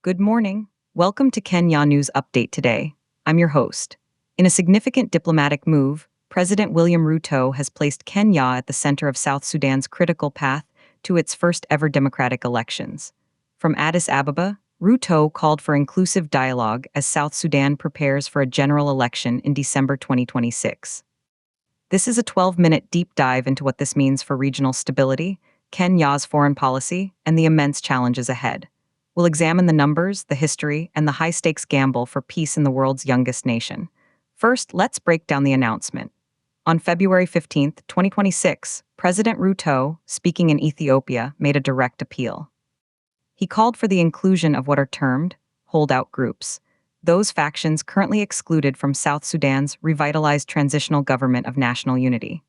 Good morning. Welcome to Kenya News Update today. I'm your host. In a significant diplomatic move, President William Ruto has placed Kenya at the center of South Sudan's critical path to its first ever democratic elections. From Addis Ababa, Ruto called for inclusive dialogue as South Sudan prepares for a general election in December 2026. This is a 12-minute deep dive into what this means for regional stability, Kenya's foreign policy, and the immense challenges ahead. We'll examine the numbers, the history, and the high-stakes gamble for peace in the world's youngest nation. First, let's break down the announcement. On February 15, 2026, President Ruto, speaking in Ethiopia, made a direct appeal. He called for the inclusion of what are termed holdout groups, those factions currently excluded from South Sudan's revitalized transitional government of national unity.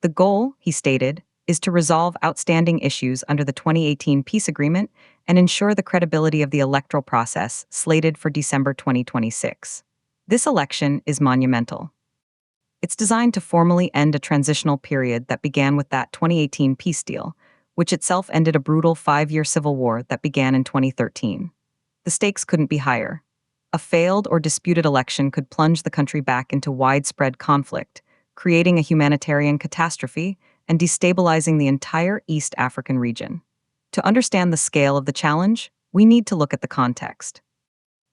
The goal, he stated, is to resolve outstanding issues under the 2018 peace agreement and ensure the credibility of the electoral process slated for December 2026. This election is monumental. It's designed to formally end a transitional period that began with that 2018 peace deal, which itself ended a brutal 5-year civil war that began in 2013. The stakes couldn't be higher. A failed or disputed election could plunge the country back into widespread conflict, creating a humanitarian catastrophe and destabilizing the entire East African region. To understand the scale of the challenge, we need to look at the context.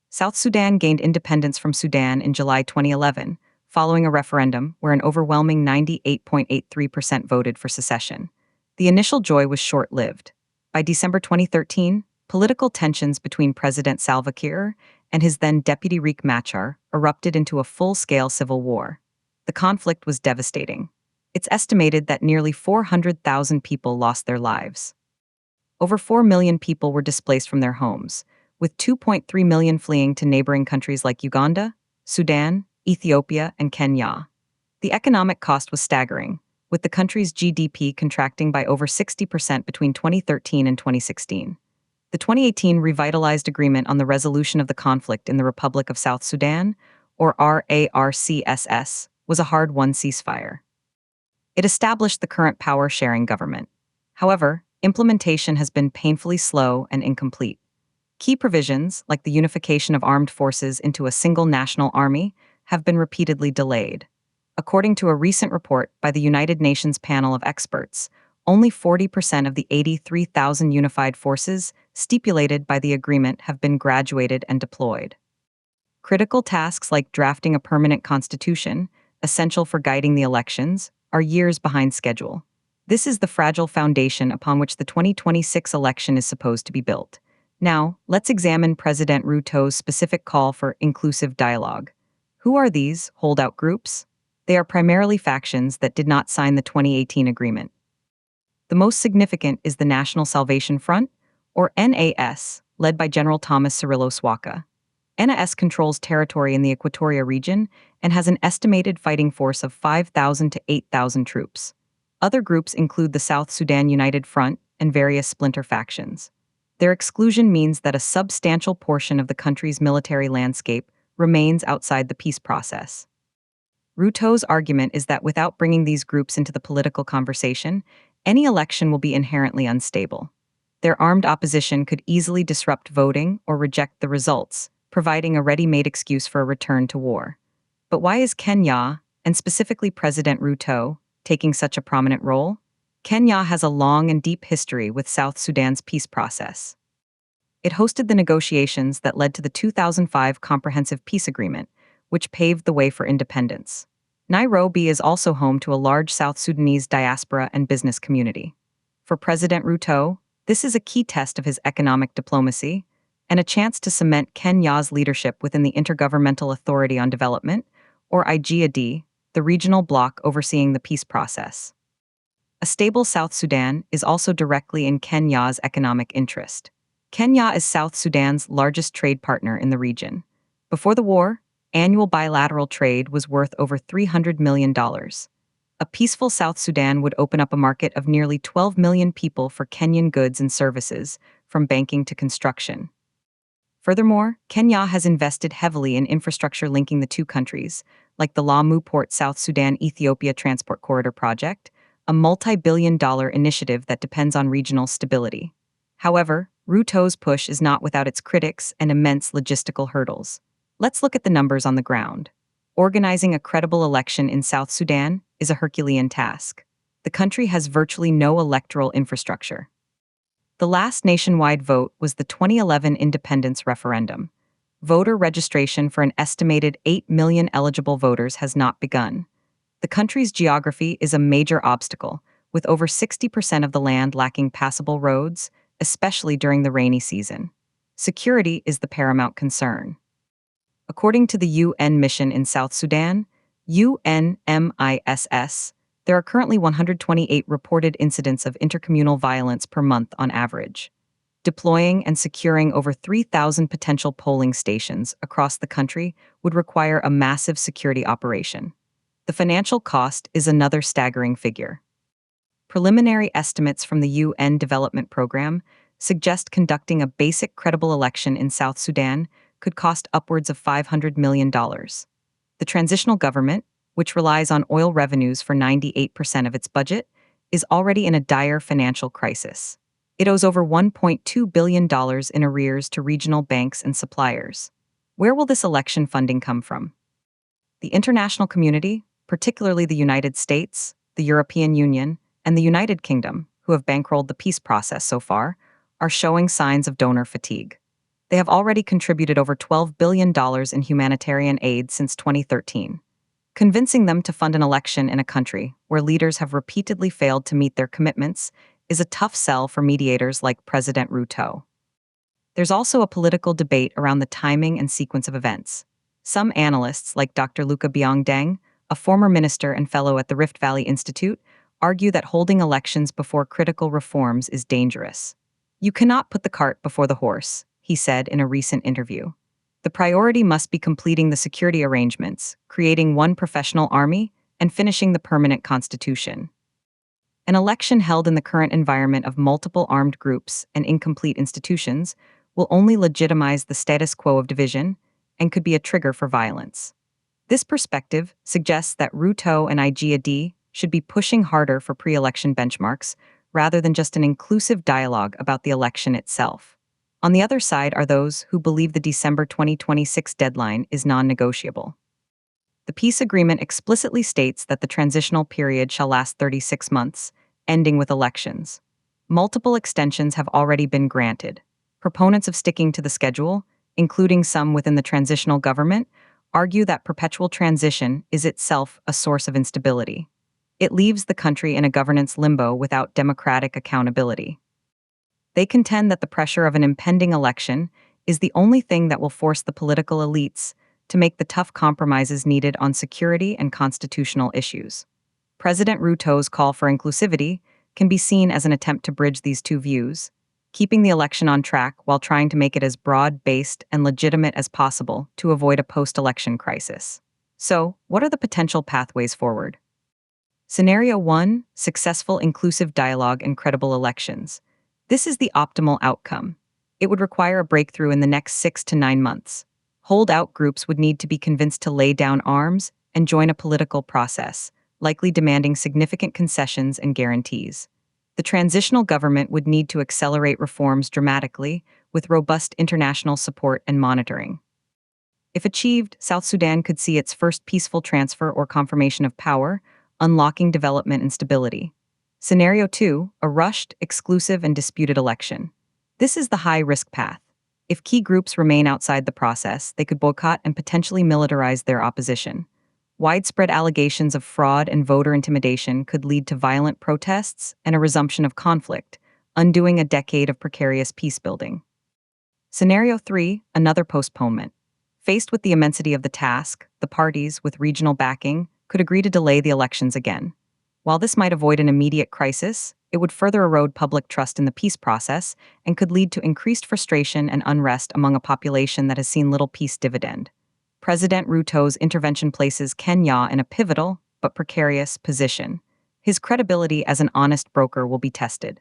South Sudan gained independence from Sudan in July 2011, following a referendum where an overwhelming 98.83% voted for secession. The initial joy was short-lived. By December 2013, political tensions between President Salva Kiir and his then deputy Riek Machar erupted into a full-scale civil war. The conflict was devastating. It's estimated that nearly 400,000 people lost their lives. Over 4 million people were displaced from their homes, with 2.3 million fleeing to neighboring countries like Uganda, Sudan, Ethiopia, and Kenya. The economic cost was staggering, with the country's GDP contracting by over 60% between 2013 and 2016. The 2018 Revitalized Agreement on the Resolution of the Conflict in the Republic of South Sudan, or RARCSS, was a hard-won ceasefire. It established the current power-sharing government. However, implementation has been painfully slow and incomplete. Key provisions, like the unification of armed forces into a single national army, have been repeatedly delayed. According to a recent report by the United Nations panel of experts, only 40% of the 83,000 unified forces stipulated by the agreement have been graduated and deployed. Critical tasks like drafting a permanent constitution, essential for guiding the elections, are years behind schedule. This is the fragile foundation upon which the 2026 election is supposed to be built. Now, let's examine President Ruto's specific call for inclusive dialogue. Who are these holdout groups? They are primarily factions that did not sign the 2018 agreement. The most significant is the National Salvation Front, or NAS, led by General Thomas Cirillo Swaka. NAS controls territory in the Equatoria region and has an estimated fighting force of 5,000 to 8,000 troops. Other groups include the South Sudan United Front and various splinter factions. Their exclusion means that a substantial portion of the country's military landscape remains outside the peace process. Ruto's argument is that without bringing these groups into the political conversation, any election will be inherently unstable. Their armed opposition could easily disrupt voting or reject the results, providing a ready-made excuse for a return to war. But why is Kenya, and specifically President Ruto, taking such a prominent role? Kenya has a long and deep history with South Sudan's peace process. It hosted the negotiations that led to the 2005 Comprehensive Peace Agreement, which paved the way for independence. Nairobi is also home to a large South Sudanese diaspora and business community. For President Ruto, this is a key test of his economic diplomacy and a chance to cement Kenya's leadership within the Intergovernmental Authority on Development, or IGAD, the regional bloc overseeing the peace process. A stable South Sudan is also directly in Kenya's economic interest. Kenya is South Sudan's largest trade partner in the region. Before the war, annual bilateral trade was worth over $300 million. A peaceful South Sudan would open up a market of nearly 12 million people for Kenyan goods and services, from banking to construction. Furthermore, Kenya has invested heavily in infrastructure linking the two countries, like the Lamu Port South Sudan-Ethiopia Transport Corridor project, a multi-billion-dollar initiative that depends on regional stability. However, Ruto's push is not without its critics and immense logistical hurdles. Let's look at the numbers on the ground. Organizing a credible election in South Sudan is a Herculean task. The country has virtually no electoral infrastructure. The last nationwide vote was the 2011 independence referendum. Voter registration for an estimated 8 million eligible voters has not begun. The country's geography is a major obstacle, with over 60% of the land lacking passable roads, especially during the rainy season. Security is the paramount concern. According to the UN mission in South Sudan, UNMISS, there are currently 128 reported incidents of intercommunal violence per month on average. Deploying and securing over 3,000 potential polling stations across the country would require a massive security operation. The financial cost is another staggering figure. Preliminary estimates from the UN Development Program suggest conducting a basic credible election in South Sudan could cost upwards of $500 million. The transitional government, which relies on oil revenues for 98% of its budget, is already in a dire financial crisis. It owes over $1.2 billion in arrears to regional banks and suppliers. Where will this election funding come from? The international community, particularly the United States, the European Union, and the United Kingdom, who have bankrolled the peace process so far, are showing signs of donor fatigue. They have already contributed over $12 billion in humanitarian aid since 2013. Convincing them to fund an election in a country where leaders have repeatedly failed to meet their commitments is a tough sell for mediators like President Ruto. There's also a political debate around the timing and sequence of events. Some analysts, like Dr. Luca Biong-Deng, a former minister and fellow at the Rift Valley Institute, argue that holding elections before critical reforms is dangerous. "You cannot put the cart before the horse," he said in a recent interview. "The priority must be completing the security arrangements, creating one professional army, and finishing the permanent constitution." An election held in the current environment of multiple armed groups and incomplete institutions will only legitimize the status quo of division and could be a trigger for violence. This perspective suggests that Ruto and IGAD should be pushing harder for pre-election benchmarks rather than just an inclusive dialogue about the election itself. On the other side are those who believe the December 2026 deadline is non-negotiable. The peace agreement explicitly states that the transitional period shall last 36 months, ending with elections. Multiple extensions have already been granted. Proponents of sticking to the schedule, including some within the transitional government, argue that perpetual transition is itself a source of instability. It leaves the country in a governance limbo without democratic accountability. They contend that the pressure of an impending election is the only thing that will force the political elites to make the tough compromises needed on security and constitutional issues. President Ruto's call for inclusivity can be seen as an attempt to bridge these two views, keeping the election on track while trying to make it as broad-based and legitimate as possible to avoid a post-election crisis. So, what are the potential pathways forward? Scenario 1: successful inclusive dialogue and credible elections. This is the optimal outcome. It would require a breakthrough in the next 6 to 9 months. Holdout groups would need to be convinced to lay down arms and join a political process, likely demanding significant concessions and guarantees. The transitional government would need to accelerate reforms dramatically, with robust international support and monitoring. If achieved, South Sudan could see its first peaceful transfer or confirmation of power, unlocking development and stability. Scenario 2: a rushed, exclusive, and disputed election. This is the high-risk path. If key groups remain outside the process, they could boycott and potentially militarize their opposition. Widespread allegations of fraud and voter intimidation could lead to violent protests and a resumption of conflict, undoing a decade of precarious peace-building. Scenario 3: another postponement. Faced with the immensity of the task, the parties, with regional backing, could agree to delay the elections again. While this might avoid an immediate crisis, it would further erode public trust in the peace process and could lead to increased frustration and unrest among a population that has seen little peace dividend. President Ruto's intervention places Kenya in a pivotal, but precarious, position. His credibility as an honest broker will be tested.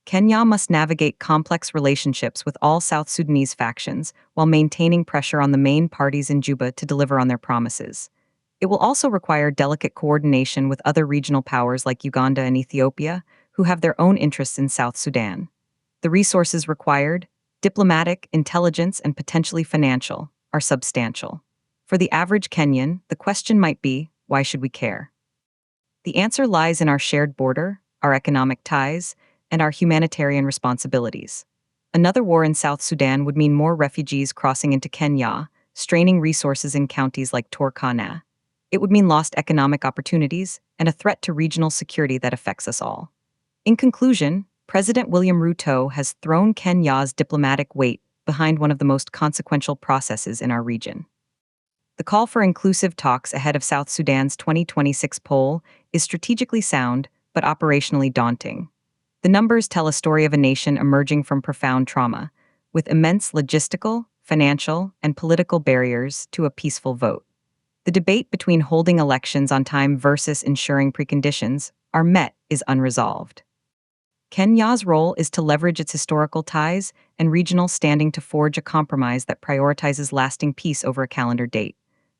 Kenya must navigate complex relationships with all South Sudanese factions while maintaining pressure on the main parties in Juba to deliver on their promises. It will also require delicate coordination with other regional powers like Uganda and Ethiopia, who have their own interests in South Sudan. The resources required, diplomatic, intelligence, and potentially financial, are substantial. For the average Kenyan, the question might be, why should we care? The answer lies in our shared border, our economic ties, and our humanitarian responsibilities. Another war in South Sudan would mean more refugees crossing into Kenya, straining resources in counties like Turkana. It would mean lost economic opportunities and a threat to regional security that affects us all. In conclusion, President William Ruto has thrown Kenya's diplomatic weight behind one of the most consequential processes in our region. The call for inclusive talks ahead of South Sudan's 2026 poll is strategically sound but operationally daunting. The numbers tell a story of a nation emerging from profound trauma, with immense logistical, financial, and political barriers to a peaceful vote. The debate between holding elections on time versus ensuring preconditions are met is unresolved. Kenya's role is to leverage its historical ties and regional standing to forge a compromise that prioritizes lasting peace over a calendar date.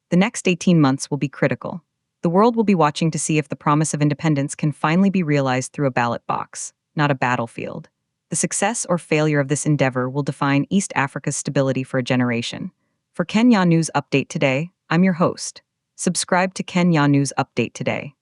The next 18 months will be critical. The world will be watching to see if the promise of independence can finally be realized through a ballot box, not a battlefield. The success or failure of this endeavor will define East Africa's stability for a generation. For Kenya News Update Today, I'm your host. Subscribe to Kenya News Update Today.